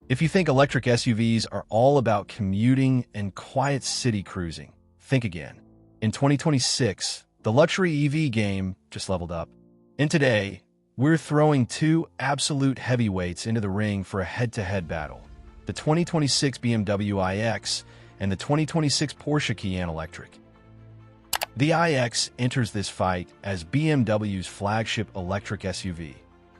If you think electric SUVs are all about commuting and quiet city cruising, think again. In 2026, the luxury EV game just leveled up. And today, we're throwing two absolute heavyweights into the ring for a head-to-head battle. The 2026 BMW iX and the 2026 Porsche Cayenne Electric. The iX enters this fight as BMW's flagship electric SUV,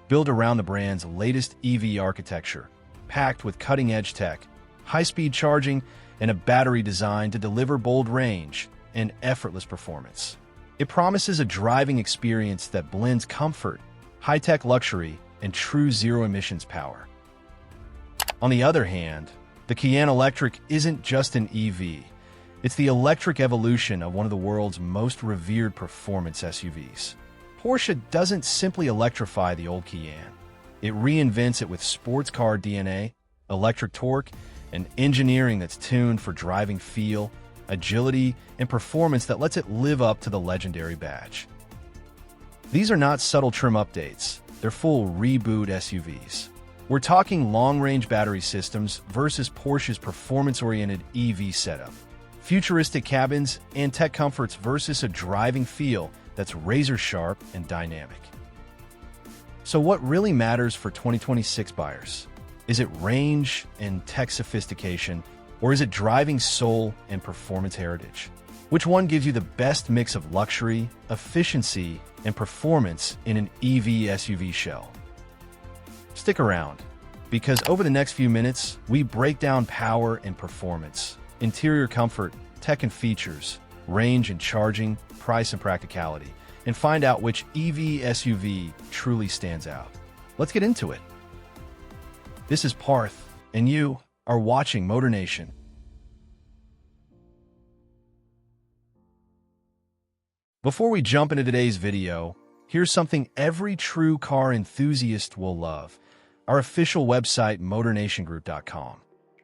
built around the brand's latest EV architecture, packed with cutting-edge tech, high-speed charging, and a battery designed to deliver bold range and effortless performance. It promises a driving experience that blends comfort, high-tech luxury, and true zero-emissions power. On the other hand, the Cayenne Electric isn't just an EV. It's the electric evolution of one of the world's most revered performance SUVs. Porsche doesn't simply electrify the old Cayenne. It reinvents it with sports car DNA, electric torque, and engineering that's tuned for driving feel, agility, and performance that lets it live up to the legendary badge. These are not subtle trim updates. They're full reboot SUVs. We're talking long-range battery systems versus Porsche's performance-oriented EV setup, futuristic cabins and tech comforts versus a driving feel that's razor-sharp and dynamic. So what really matters for 2026 buyers? Is it range and tech sophistication, or is it driving soul and performance heritage? Which one gives you the best mix of luxury, efficiency, and performance in an EV SUV shell? Stick around, because over the next few minutes, we break down power and performance, interior comfort, tech and features, range and charging, price and practicality, and find out which EV SUV truly stands out. Let's get into it. This is Parth, and you are watching MotorNation. Before we jump into today's video, here's something every true car enthusiast will love: our official website, MotorNationGroup.com.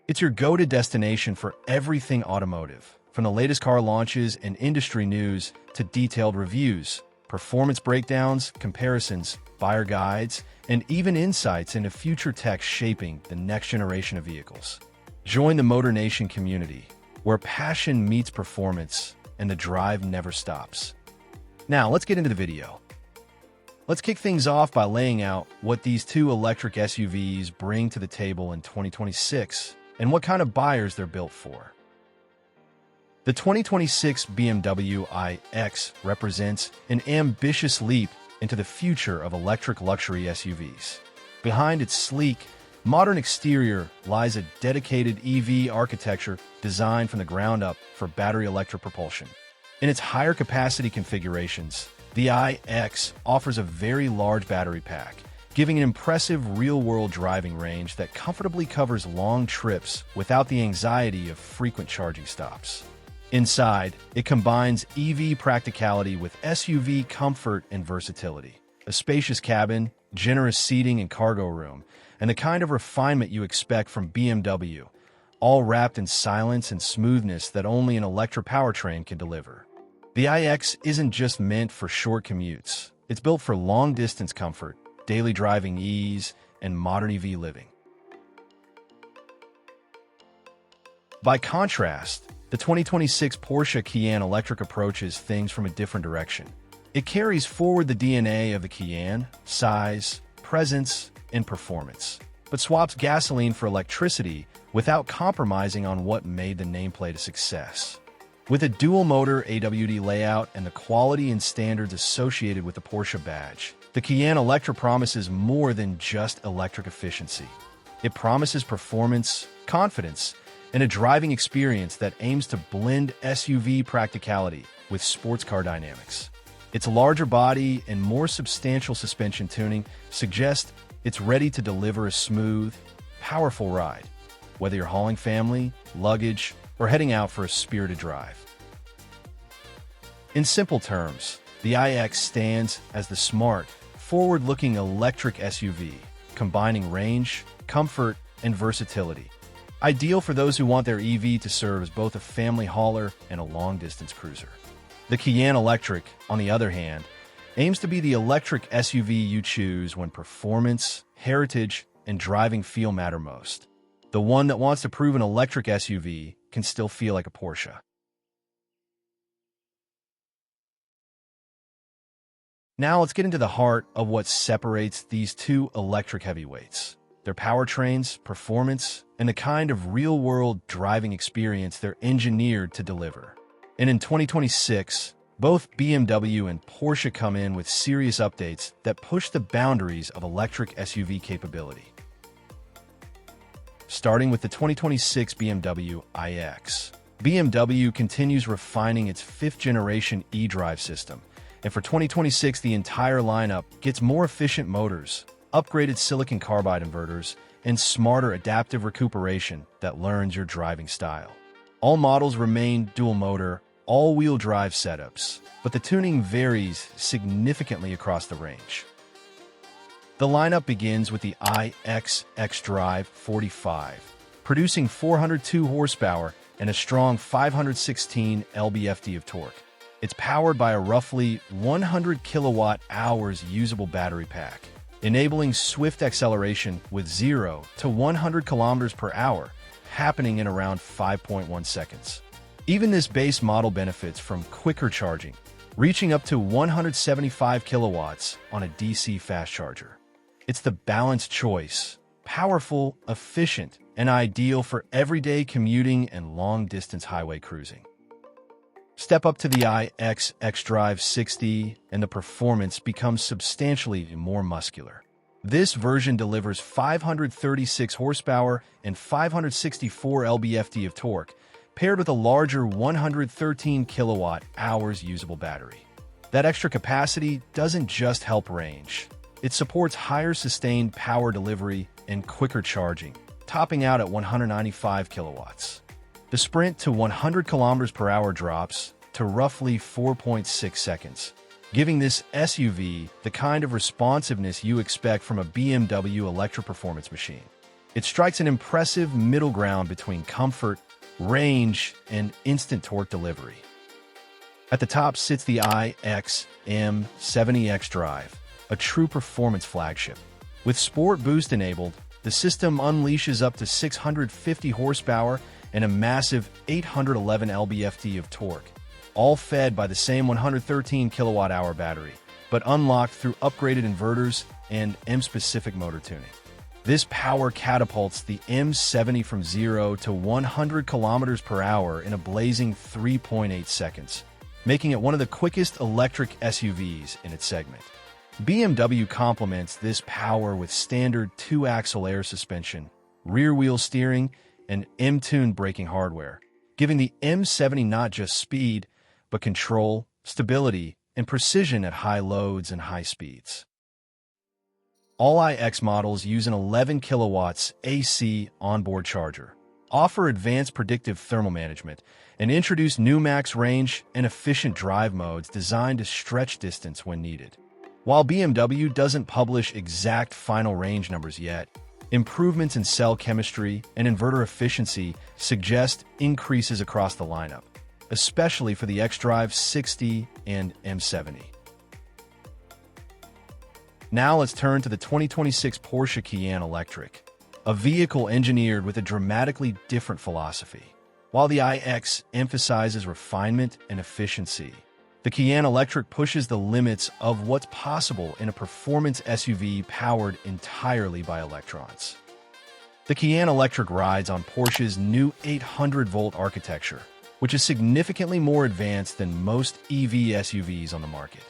It's your go-to destination for everything automotive, from the latest car launches and industry news to detailed reviews, performance breakdowns, comparisons, buyer guides, and even insights into future tech shaping the next generation of vehicles. Join the MotorNation community, where passion meets performance and the drive never stops. Now, let's get into the video. Let's kick things off by laying out what these two electric SUVs bring to the table in 2026 and what kind of buyers they're built for. The 2026 BMW iX represents an ambitious leap into the future of electric luxury SUVs. Behind its sleek, modern exterior lies a dedicated EV architecture designed from the ground up for battery electric propulsion. In its higher capacity configurations, the iX offers a very large battery pack, giving an impressive real-world driving range that comfortably covers long trips without the anxiety of frequent charging stops. Inside, it combines EV practicality with SUV comfort and versatility. A spacious cabin, generous seating and cargo room, and the kind of refinement you expect from BMW, all wrapped in silence and smoothness that only an electric powertrain can deliver. The iX isn't just meant for short commutes. It's built for long-distance comfort, daily driving ease, and modern EV living. By contrast, the 2026 Porsche Cayenne Electric approaches things from a different direction. It carries forward the DNA of the Cayenne: size, presence, and performance, but swaps gasoline for electricity without compromising on what made the nameplate a success. With a dual-motor AWD layout and the quality and standards associated with the Porsche badge, the Cayenne Electric promises more than just electric efficiency. It promises performance, confidence, and a driving experience that aims to blend SUV practicality with sports car dynamics. Its larger body and more substantial suspension tuning suggest it's ready to deliver a smooth, powerful ride, whether you're hauling family, luggage, or heading out for a spirited drive. In simple terms, the iX stands as the smart, forward-looking electric SUV, combining range, comfort, and versatility. Ideal for those who want their EV to serve as both a family hauler and a long-distance cruiser. The Cayenne Electric, on the other hand, aims to be the electric SUV you choose when performance, heritage, and driving feel matter most. the one that wants to prove an electric SUV can still feel like a Porsche. Now let's get into the heart of what separates these two electric heavyweights: their powertrains, performance, and the kind of real-world driving experience they're engineered to deliver. And in 2026, both BMW and Porsche come in with serious updates that push the boundaries of electric SUV capability. Starting with the 2026 BMW iX. BMW continues refining its fifth-generation eDrive system, and for 2026, the entire lineup gets more efficient motors, upgraded silicon carbide inverters, and smarter adaptive recuperation that learns your driving style. All models remain dual-motor, all-wheel drive setups, but the tuning varies significantly across the range. The lineup begins with the iX xDrive 45, producing 402 horsepower and a strong 516 lb-ft of torque. It's powered by a roughly 100 kilowatt-hours usable battery pack, enabling swift acceleration with 0 to 100 kilometers per hour, happening in around 5.1 seconds. Even this base model benefits from quicker charging, reaching up to 175 kilowatts on a DC fast charger. It's the balanced choice: powerful, efficient, and ideal for everyday commuting and long-distance highway cruising. Step up to the iX xDrive 60, and the performance becomes substantially more muscular. This version delivers 536 horsepower and 564 lb-ft of torque, paired with a larger 113 kilowatt-hours usable battery. That extra capacity doesn't just help range. It supports higher sustained power delivery and quicker charging, topping out at 195 kilowatts. The sprint to 100 kilometers per hour drops to roughly 4.6 seconds, giving this SUV the kind of responsiveness you expect from a BMW electric performance machine. It strikes an impressive middle ground between comfort, range, and instant torque delivery. At the top sits the iX M70 xDrive, a true performance flagship. With Sport Boost enabled, the system unleashes up to 650 horsepower and a massive 811 lb-ft of torque, all fed by the same 113 kilowatt-hour battery, but unlocked through upgraded inverters and M-specific motor tuning. This power catapults the M70 from 0 to 100 kilometers per hour in a blazing 3.8 seconds, making it one of the quickest electric SUVs in its segment. BMW complements this power with standard 2-axle air suspension, rear-wheel steering, and M-tuned braking hardware, giving the M70 not just speed, but control, stability, and precision at high loads and high speeds. All iX models use an 11 kilowatts AC onboard charger, offer advanced predictive thermal management, and introduce new max range and efficient drive modes designed to stretch distance when needed. While BMW doesn't publish exact final range numbers yet, improvements in cell chemistry and inverter efficiency suggest increases across the lineup, especially for the xDrive 60 and M70. Now let's turn to the 2026 Porsche Cayenne Electric, a vehicle engineered with a dramatically different philosophy. While the iX emphasizes refinement and efficiency, the Cayenne Electric pushes the limits of what's possible in a performance SUV powered entirely by electrons. The Cayenne Electric rides on Porsche's new 800-volt architecture, which is significantly more advanced than most EV SUVs on the market.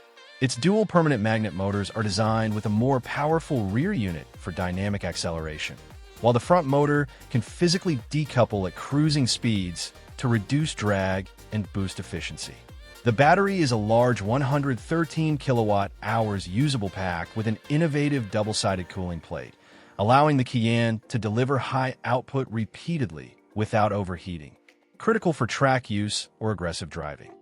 Its dual permanent magnet motors are designed with a more powerful rear unit for dynamic acceleration, while the front motor can physically decouple at cruising speeds to reduce drag and boost efficiency. The battery is a large 113 kilowatt-hours usable pack with an innovative double-sided cooling plate, allowing the Cayenne to deliver high output repeatedly without overheating, critical for track use or aggressive driving.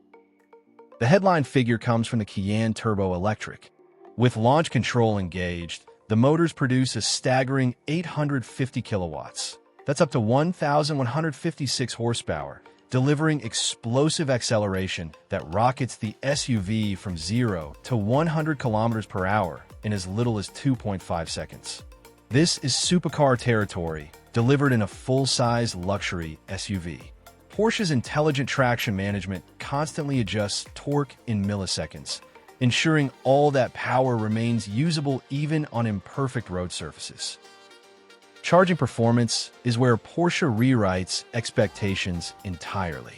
The headline figure comes from the Cayenne Turbo Electric. With launch control engaged, the motors produce a staggering 850 kilowatts. That's up to 1,156 horsepower, delivering explosive acceleration that rockets the SUV from 0 to 100 kilometers per hour in as little as 2.5 seconds. This is supercar territory, delivered in a full-size luxury SUV. Porsche's intelligent traction management constantly adjusts torque in milliseconds, ensuring all that power remains usable even on imperfect road surfaces. Charging performance is where Porsche rewrites expectations entirely.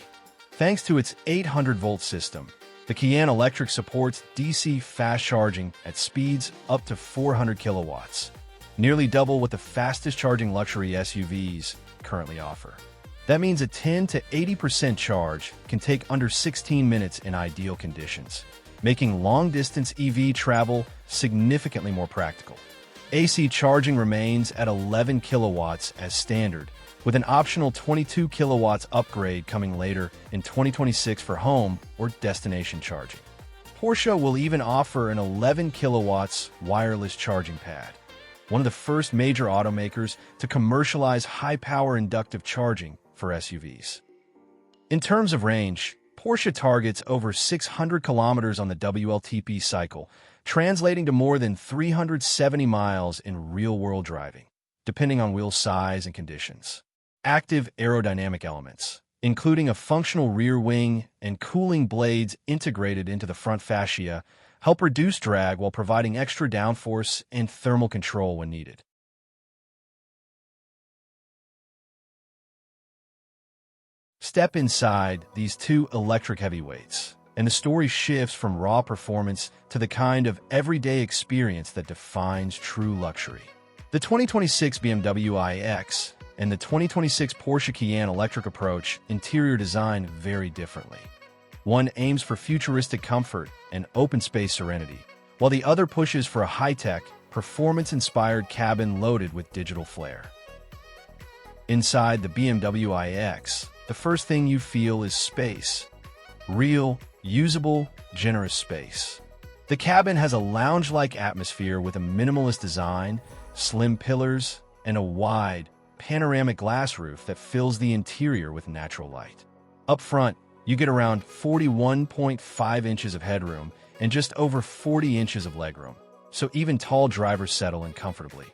Thanks to its 800-volt system, the Cayenne Electric supports DC fast charging at speeds up to 400 kilowatts, nearly double what the fastest-charging luxury SUVs currently offer. That means a 10 to 80% charge can take under 16 minutes in ideal conditions, making long-distance EV travel significantly more practical. AC charging remains at 11 kilowatts as standard, with an optional 22 kilowatts upgrade coming later in 2026 for home or destination charging. Porsche will even offer an 11 kilowatts wireless charging pad, one of the first major automakers to commercialize high-power inductive charging for SUVs. In terms of range, Porsche targets over 600 kilometers on the WLTP cycle, translating to more than 370 miles in real-world driving, depending on wheel size and conditions. Active aerodynamic elements, including a functional rear wing and cooling blades integrated into the front fascia, help reduce drag while providing extra downforce and thermal control when needed. Step inside these two electric heavyweights, and the story shifts from raw performance to the kind of everyday experience that defines true luxury. The 2026 BMW iX and the 2026 Porsche Cayenne Electric approach interior design very differently. One aims for futuristic comfort and open-space serenity, while the other pushes for a high-tech, performance-inspired cabin loaded with digital flair. Inside the BMW iX, the first thing you feel is space. Real, usable, generous space. The cabin has a lounge-like atmosphere with a minimalist design, slim pillars, and a wide, panoramic glass roof that fills the interior with natural light. Up front, you get around 41.5 inches of headroom and just over 40 inches of legroom, so even tall drivers settle in comfortably.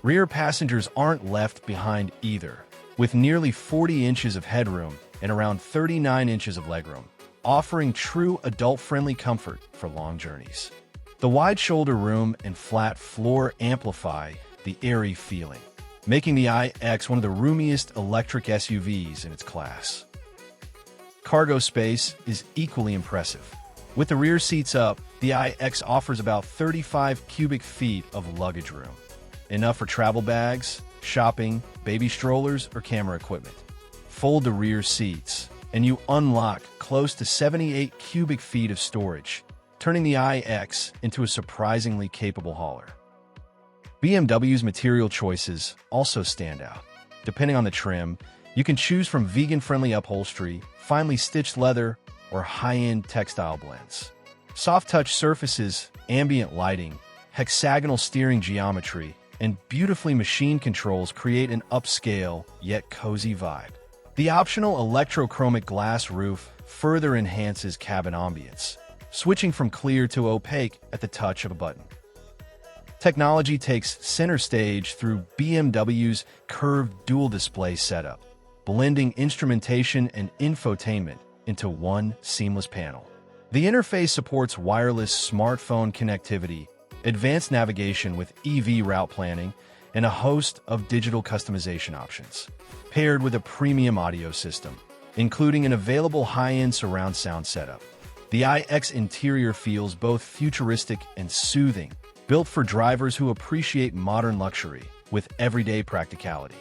Rear passengers aren't left behind either, with nearly 40 inches of headroom and around 39 inches of legroom, offering true adult-friendly comfort for long journeys. The wide shoulder room and flat floor amplify the airy feeling, making the iX one of the roomiest electric SUVs in its class. Cargo space is equally impressive. With the rear seats up, the iX offers about 35 cubic feet of luggage room, enough for travel bags, shopping, baby strollers, or camera equipment. Fold the rear seats, and you unlock close to 78 cubic feet of storage, turning the iX into a surprisingly capable hauler. BMW's material choices also stand out. Depending on the trim, you can choose from vegan-friendly upholstery, finely stitched leather, or high-end textile blends. Soft-touch surfaces, ambient lighting, hexagonal steering geometry, and beautifully machined controls create an upscale yet cozy vibe. The optional electrochromic glass roof further enhances cabin ambience, switching from clear to opaque at the touch of a button. Technology takes center stage through BMW's curved dual display setup, blending instrumentation and infotainment into one seamless panel. The interface supports wireless smartphone connectivity, advanced navigation with EV route planning, and a host of digital customization options, paired with a premium audio system, including an available high-end surround sound setup. The iX interior feels both futuristic and soothing, built for drivers who appreciate modern luxury with everyday practicality.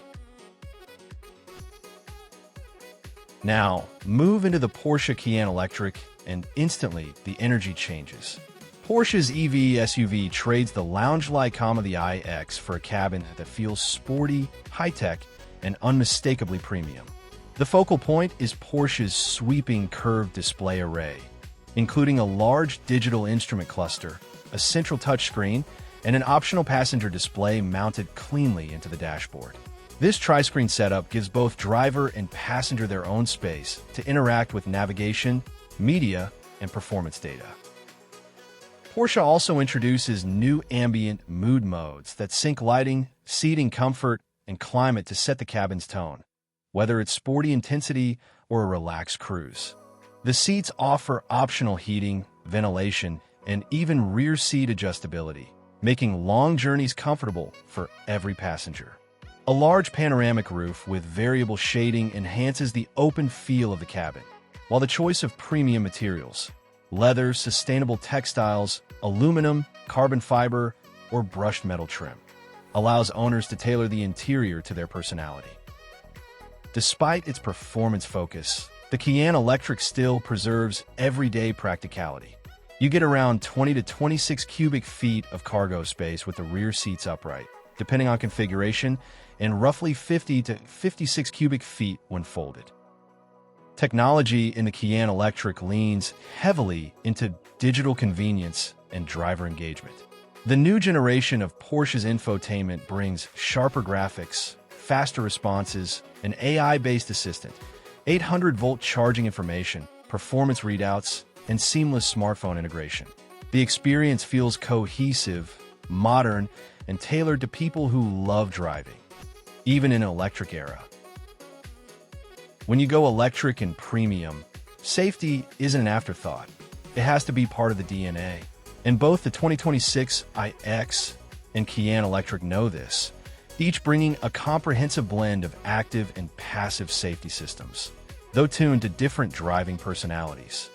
Now, move into the Porsche Cayenne Electric, and instantly the energy changes. Porsche's EV SUV trades the lounge-like calm of the iX for a cabin that feels sporty, high-tech, and unmistakably premium. The focal point is Porsche's sweeping curved display array, including a large digital instrument cluster, a central touchscreen, and an optional passenger display mounted cleanly into the dashboard. This tri-screen setup gives both driver and passenger their own space to interact with navigation, media, and performance data. Porsche also introduces new ambient mood modes that sync lighting, seating comfort, and climate to set the cabin's tone, whether it's sporty intensity or a relaxed cruise. The seats offer optional heating, ventilation, and even rear seat adjustability, making long journeys comfortable for every passenger. A large panoramic roof with variable shading enhances the open feel of the cabin, while the choice of premium materials, leather, sustainable textiles, aluminum, carbon fiber, or brushed metal trim, allows owners to tailor the interior to their personality. Despite its performance focus, the Cayenne Electric still preserves everyday practicality. You get around 20 to 26 cubic feet of cargo space with the rear seats upright, depending on configuration, and roughly 50 to 56 cubic feet when folded. Technology in the Cayenne Electric leans heavily into digital convenience and driver engagement. The new generation of Porsche's infotainment brings sharper graphics, faster responses, an AI-based assistant, 800-volt charging information, performance readouts, and seamless smartphone integration. The experience feels cohesive, modern, and tailored to people who love driving, even in an electric era. When you go electric and premium, safety isn't an afterthought. It has to be part of the DNA. And both the 2026 iX and Cayenne Electric know this, each bringing a comprehensive blend of active and passive safety systems, though tuned to different driving personalities.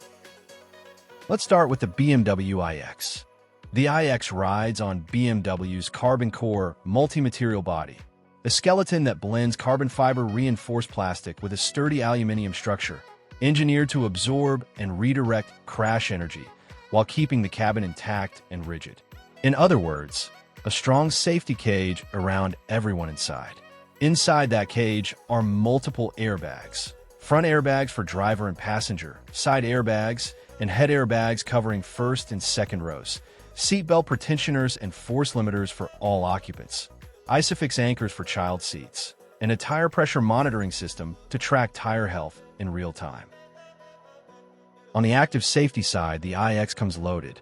Let's start with the BMW iX. The iX rides on BMW's carbon core multi-material body, a skeleton that blends carbon fiber reinforced plastic with a sturdy aluminum structure, engineered to absorb and redirect crash energy while keeping the cabin intact and rigid. In other words, a strong safety cage around everyone inside. Inside that cage are multiple airbags. Front airbags for driver and passenger, side airbags, and head airbags covering first and second rows, seatbelt pretensioners and force limiters for all occupants, ISOFIX anchors for child seats, and a tire pressure monitoring system to track tire health in real time. On the active safety side, the iX comes loaded.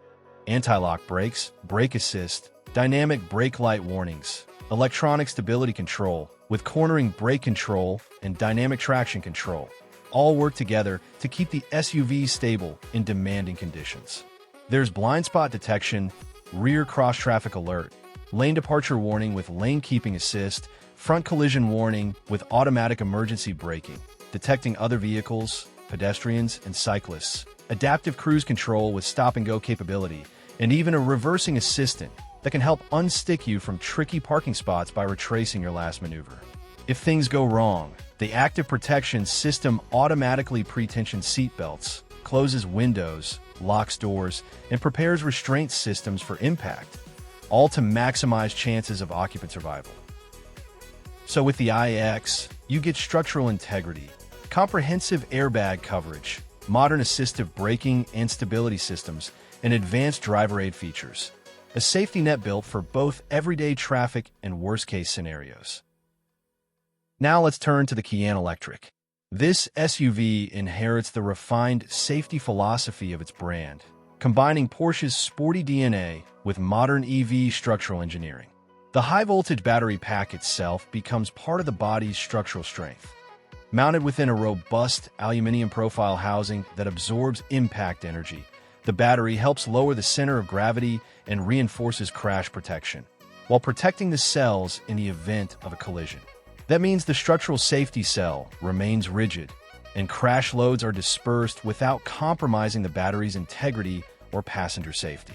Anti-lock brakes, brake assist, dynamic brake light warnings, electronic stability control with cornering brake control and dynamic traction control, all work together to keep the SUV stable in demanding conditions. There's blind spot detection, rear cross-traffic alert, lane departure warning with lane keeping assist, front collision warning with automatic emergency braking, detecting other vehicles, pedestrians, and cyclists, adaptive cruise control with stop-and-go capability, and even a reversing assistant that can help unstick you from tricky parking spots by retracing your last maneuver. If things go wrong, the active protection system automatically pre-tensions seatbelts, closes windows, locks doors, and prepares restraint systems for impact, all to maximize chances of occupant survival. So with the iX, you get structural integrity, comprehensive airbag coverage, modern assistive braking and stability systems, and advanced driver aid features. A safety net built for both everyday traffic and worst-case scenarios. Now let's turn to the Cayenne Electric. This SUV inherits the refined safety philosophy of its brand, combining Porsche's sporty DNA with modern EV structural engineering. The high-voltage battery pack itself becomes part of the body's structural strength. Mounted within a robust aluminum profile housing that absorbs impact energy, the battery helps lower the center of gravity and reinforces crash protection, while protecting the cells in the event of a collision. That means the structural safety cell remains rigid, and crash loads are dispersed without compromising the battery's integrity or passenger safety.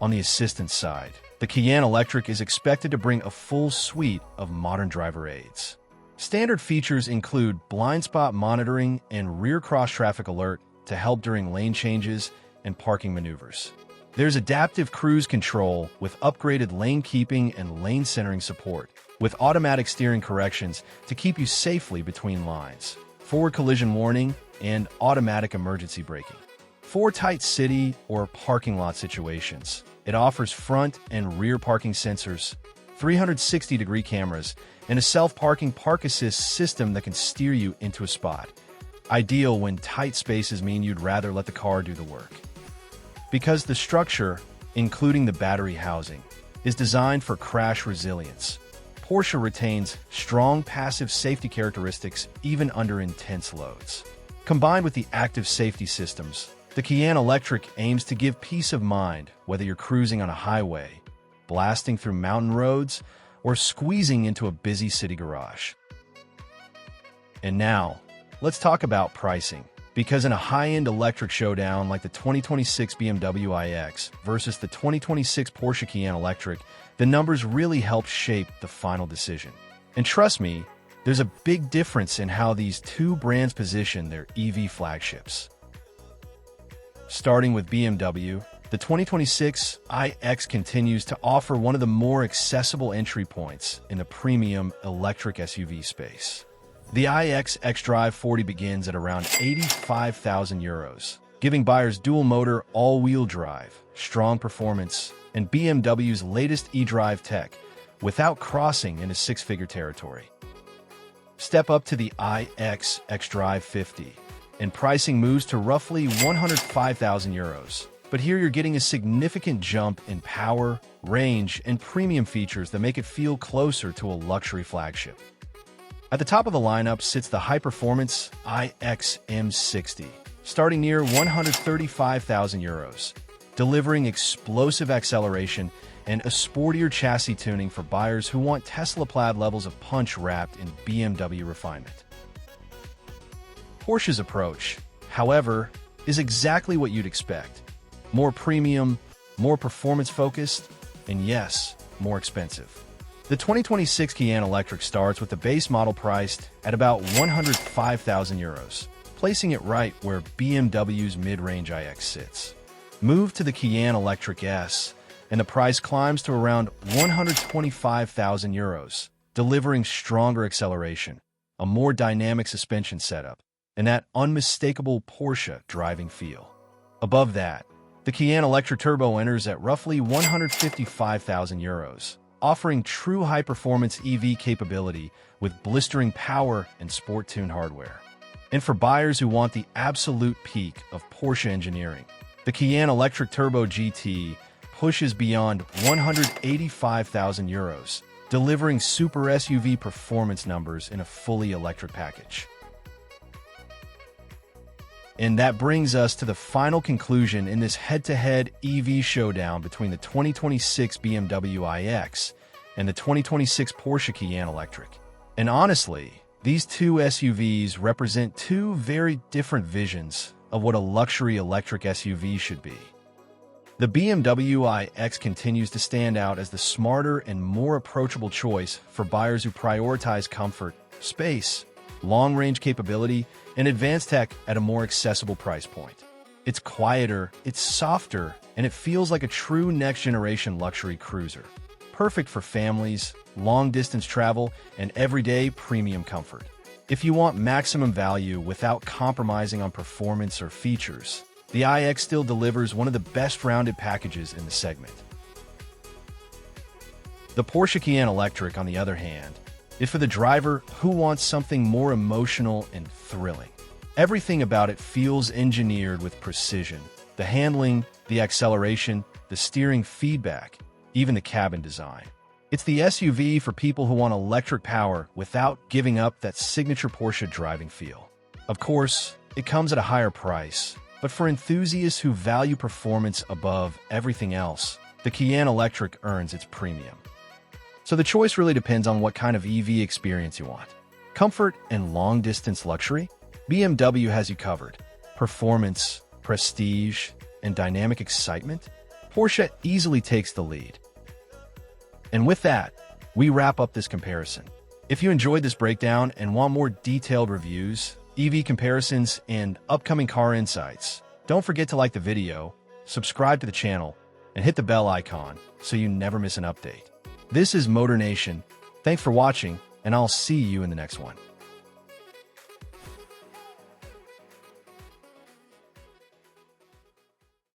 On the assistance side, the Cayenne Electric is expected to bring a full suite of modern driver aids. Standard features include blind spot monitoring and rear cross-traffic alert to help during lane changes and parking maneuvers. There's adaptive cruise control with upgraded lane keeping and lane centering support, with automatic steering corrections to keep you safely between lines, forward collision warning, and automatic emergency braking. For tight city or parking lot situations, it offers front and rear parking sensors, 360-degree cameras, and a self-parking park assist system that can steer you into a spot, ideal when tight spaces mean you'd rather let the car do the work. Because the structure, including the battery housing, is designed for crash resilience, Porsche retains strong passive safety characteristics even under intense loads. Combined with the active safety systems, the Cayenne Electric aims to give peace of mind whether you're cruising on a highway, blasting through mountain roads, or squeezing into a busy city garage. And now, let's talk about pricing. Because in a high-end electric showdown like the 2026 BMW iX versus the 2026 Porsche Cayenne Electric, the numbers really help shape the final decision. And trust me, there's a big difference in how these two brands position their EV flagships. Starting with BMW, the 2026 iX continues to offer one of the more accessible entry points in the premium electric SUV space. The iX xDrive 40 begins at around €85,000, giving buyers dual-motor all-wheel drive, strong performance, and BMW's latest eDrive tech without crossing into six-figure territory. Step up to the iX xDrive 50, and pricing moves to roughly €105,000. But here you're getting a significant jump in power, range, and premium features that make it feel closer to a luxury flagship. At the top of the lineup sits the high-performance iX M60, starting near €135,000, delivering explosive acceleration and a sportier chassis tuning for buyers who want Tesla-plaid levels of punch wrapped in BMW refinement. Porsche's approach, however, is exactly what you'd expect. More premium, more performance-focused, and yes, more expensive. The 2026 Cayenne Electric starts with the base model priced at about €105,000, placing it right where BMW's mid-range iX sits. Move to the Cayenne Electric S, and the price climbs to around €125,000, delivering stronger acceleration, a more dynamic suspension setup, and that unmistakable Porsche driving feel. Above that, the Cayenne Electric Turbo enters at roughly €155,000, offering true high-performance EV capability with blistering power and sport-tuned hardware. And for buyers who want the absolute peak of Porsche engineering, the Cayenne Electric Turbo GT pushes beyond €185,000, delivering super SUV performance numbers in a fully electric package. And that brings us to the final conclusion in this head-to-head EV showdown between the 2026 BMW iX and the 2026 Porsche Cayenne Electric. And honestly, these two SUVs represent two very different visions of what a luxury electric SUV should be. The BMW iX continues to stand out as the smarter and more approachable choice for buyers who prioritize comfort, space, long-range capability, and advanced tech at a more accessible price point. It's quieter, it's softer, and it feels like a true next-generation luxury cruiser. Perfect for families, long-distance travel, and everyday premium comfort. If you want maximum value without compromising on performance or features, the iX still delivers one of the best rounded packages in the segment. The Porsche Cayenne Electric, on the other hand, is for the driver who wants something more emotional and thrilling. Everything about it feels engineered with precision. The handling, the acceleration, the steering feedback, even the cabin design. It's the SUV for people who want electric power without giving up that signature Porsche driving feel. Of course, it comes at a higher price, but for enthusiasts who value performance above everything else, the Cayenne Electric earns its premium. So the choice really depends on what kind of EV experience you want. Comfort and long-distance luxury? BMW has you covered. Performance, prestige, and dynamic excitement? Porsche easily takes the lead. And with that, we wrap up this comparison. If you enjoyed this breakdown and want more detailed reviews, EV comparisons, and upcoming car insights, don't forget to like the video, subscribe to the channel, and hit the bell icon so you never miss an update. This is MotorNation. Thanks for watching, and I'll see you in the next one.